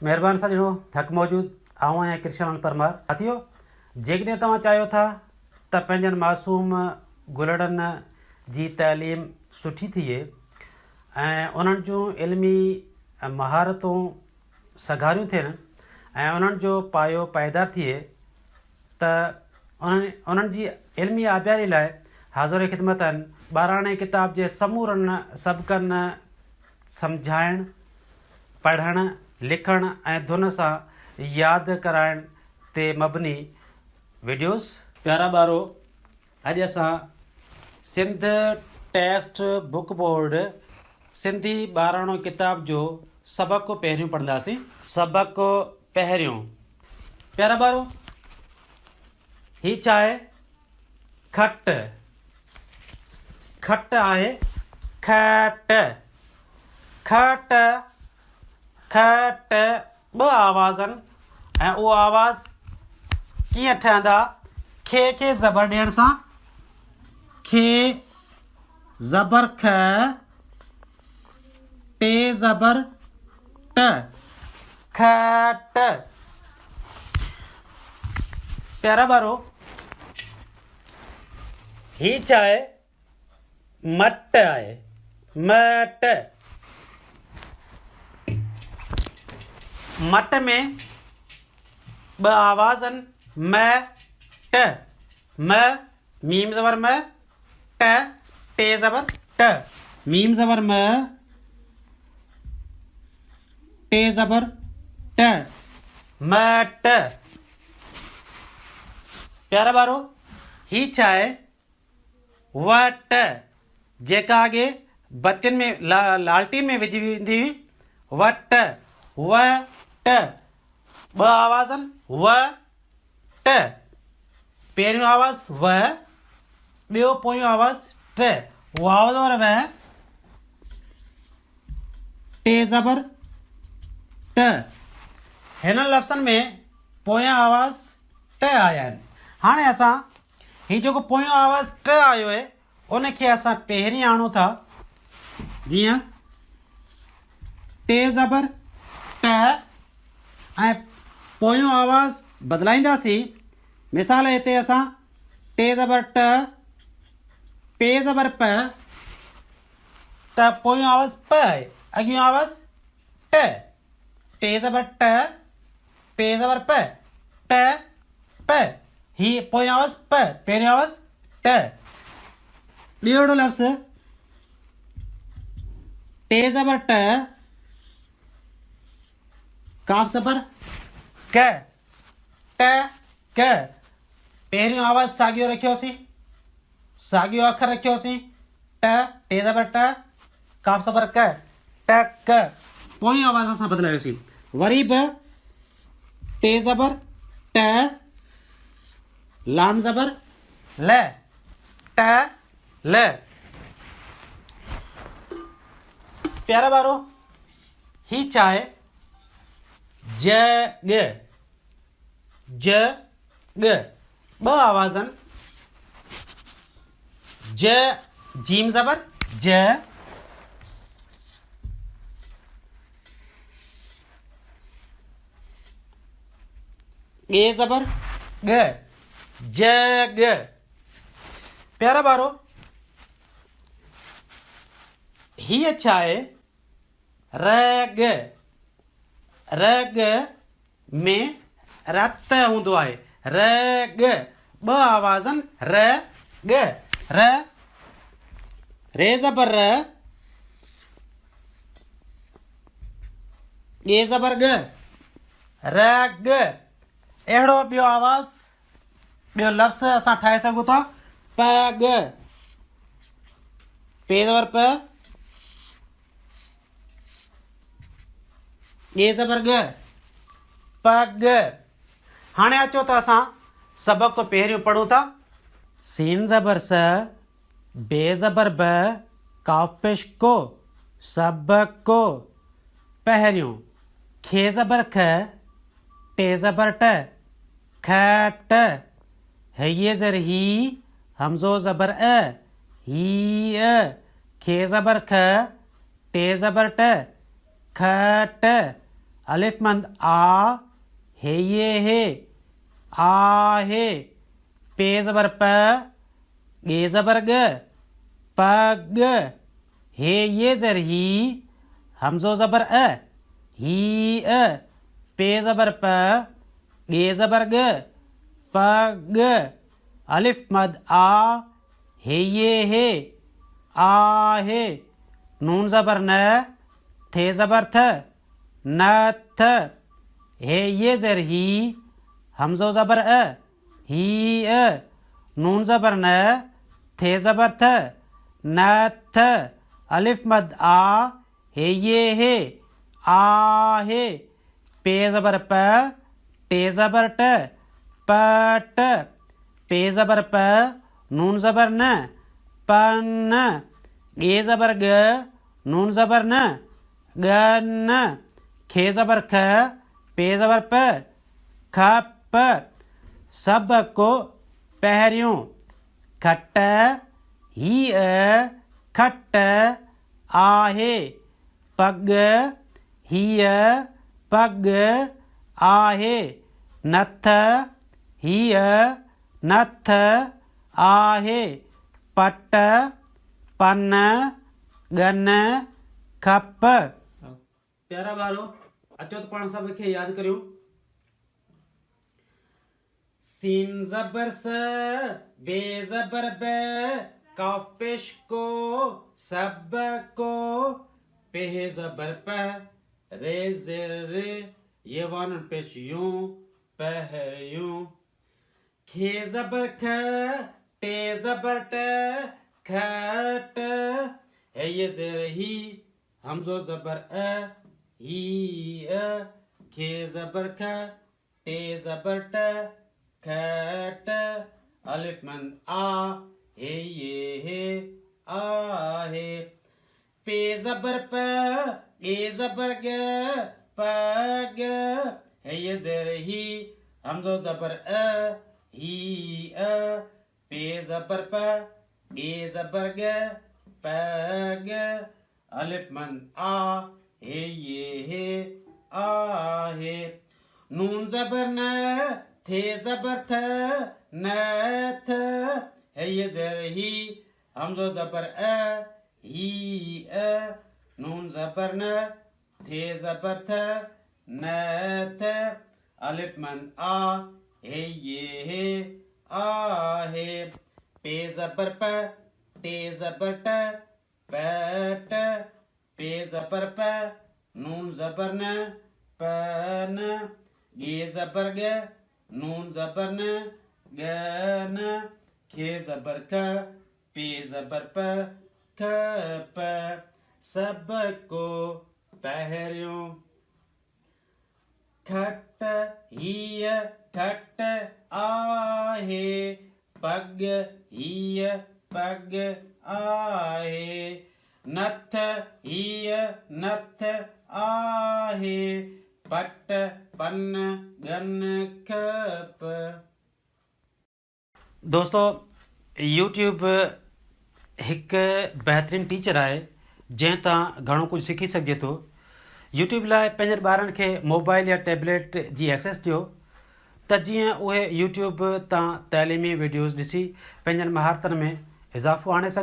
महिरबानी सां ॾिनो थक मौजूद आऊं आहियां कृष्ण परमार। साथियो, जेकॾहिं तव्हां चाहियो था त पंहिंजनि मासूम गुलड़नि जी तइलीम सुठी थिए ऐं उन्हनि जूं इल्मी महारतूं सघारियूं थियनि ऐं उन्हनि जो पायो पाइदार थिए त उन्हनि जी इल्मी आबियारी लाइ हाज़ुर ख़िदमत आहिनि। ॿाराणे किताब जे समूरनि सबक़नि सम्झाइण, पढ़णु, लिखणु ऐं धुन सां यादि कराइण ते मबनी वीडियोस। प्यारा ॿारो, अॼु असां Sindh text book board Sindhi ॿाराणो किताब जो सबक़ पहिरियों पढ़ंदासीं। सबक़ पहिरियों। प्यारा ॿारो, ही छा आहे? खट। खट आहे खट। खट खट ॿ आवाज़ आहिनि ऐं उहो आवाज़ कीअं ठहंदा? खे ज़बर ॾियण सां। खे ज़बर ख, टे ज़बर ट, खट। प्यारा ॿारो, ही छा आहे? मट आहे। मट। मट में ॿ आवाज़ आहिनि, म ट। म मीम ज़बर म, ट टे ज़बर ट। मीम ज़बर म, टे ज़बर ट, मट। प्यारा ॿारो, ही छा आहे? वट। जेका अॻे बतियुनि में लालटीन में विझी वेंदी हुई। वट। वट। ॿ आवाज़ आहिनि, व ट। पहिरियों आवाज़ व, ॿियो पोयों आवाज़ ट। वाव ज़बर व, टे ज़बर ट। हिन लफ़्ज़नि में पोयां आवाज़ ट आया आहिनि। हाणे असां ही जेको पोयों आवाज़ ट आयो आहे उनखे असां पहिरीं आणूं था। जीअं टे ज़बर ट ऐं पोयों आवाज़ बदिलाईंदासीं। मिसाल हिते असां टे ज़बर ट, पे ज़बर प, त पोयों आवाज़ प आहे, अॻियों आवाज़ ट। टे ज़बर ट, पे ज़बर प, ट प। ही पोयों आवाज़ प, पहिरियों आवाज़ ट। ॿियो अहिड़ो लफ़्ज़ टे ज़बर ट, काफ़ ज़बर क, ट क। पहिरियों आवाज़ साॻियो रखियोसीं, साॻियो अखर रखियोसीं, ट टे ज़बर ट, काफ़ ज़बर क, ट क। पोयों आवाज़ असां बदिलायोसीं। वरी बि टे ज़बर ट, लाम ज़बर ल, ट ल। प्यारा ॿारो, ही छा आहे? जग। जग। ॿ आवाज़ आहिनि। ज जीम ज़बर ज, गे ज़बर ग, जग। प्यारा ॿारो, हीअ छा आहे? रग। रग में रत हूंदो आहे। रग। ॿ आवाज़ आहिनि, र ग। र, रे ज़बर र, गे ज़बर ग, रग। अहिड़ो ॿियो आवाज़, ॿियो लफ़्ज़ असां ठाहे सघूं था। पग। पे ज़बर प, गे ज़बर ग, पग। हाणे अचो त असां सबक़ पहिरियों पढ़ूं था। सीन ज़बर स, बे ज़बर ब, काफ़ पेश को, सबको। पहिरियों खे ज़बर ख, टे ज़बर ट, खट। हये ज़र ही, हमज़ो ज़बर अ, ही। खे ज़बर ख, टे ज़बर ट, खट। अलिफ मंद आ, हे ये हे, आहे। पे ज़बर प, गे ज़बर ग, पग। हे ये ज़र ही, हमज़ो ज़बर अ, ही अ। पे ज़बर प, गे ज़बर ग, पग। अलिफ मद आ, हे ये हे, आहे। नून ज़बर न, थे ज़बर थ, नथ। हे ये ज़र ही, हमज़ो ज़बर अ, ही अ। नून ज़बर न, थे ज़बर थ, नथ। अलिफ मद आ, हे ये हे, आहे। पे ज़बर प, टे ज़बर ट, पट। पे ज़बर प, नून ज़बर न, पन। गे ज़बर ग, नून ज़बर न, गन। खे ज़बर ख, पे ज़बर प, खप। सब को पहरियों, खट, ही खट, आहे। पग, हीअ, पग, आहे। नथ, हीअ, नथ, आहे। पट, पन, गन, खप। प्यारा ॿारो, अचो त पाण सभु खे यादि करियूं। सीन ज़बर स, बे ज़बर ब, काफ पेश को, सब को। पे ज़बर प, रे ज़ेर रे, ये वान पेश यूं, पहरियूं। खे ज़बर ख, टे ज़बर ट, खट। है ये ज़ेर ही, हमज़ो ज़बर अ, ही अ। खे ज़बर ख, टे ज़बर ट, खट। अलिफ मंद आ, हे ये हे, आहे। पे ज़बर प, गे ज़बर ग, पग। है ये ज़ेर ही, हमज़ो ज़बर अ, ही अ। पे ज़बर प, गे ज़बर ग, पग। अलिफ मंद आ, हे ये हे, आहे। नून ज़बर न, थे ज़बर थ, नथ। है ये ज़ेर ही, हमज़ो ज़बर अ, ही अ। नून ज़बर न, थे ज़बर थ, नथ। अलिफ मंद आ, हे ये हे, आहे। पे ज़बर प, टे ज़बर ट, पट। पे ज़बर प, नून ज़बर न, पन। गे ज़बर ग, नून ज़बर न, गन। खे ज़बर ख, पे ज़बर प, खप। सब को पहरियों, खट, हीअ, खट, आहे। पग, हीअ, पग, आहे। नथ, हीअ, नथ, आहे। पट, पन, गन, खप। दोस्तों, यूट्यूब हिकु बहितरीनु टीचर आहे जंहिं तां घणो कुझु सिखी सघिजे थो। यूट्यूब लाइ पंहिंजनि ॿारनि खे मोबाइल या टैबलेट जी एक्सेस ॾियो त जीअं उहे यूट्यूब तां तइलीमी वीडियोज़ ॾिसी पंहिंजनि महारतनि में इज़ाफ़ो आणे सघनि।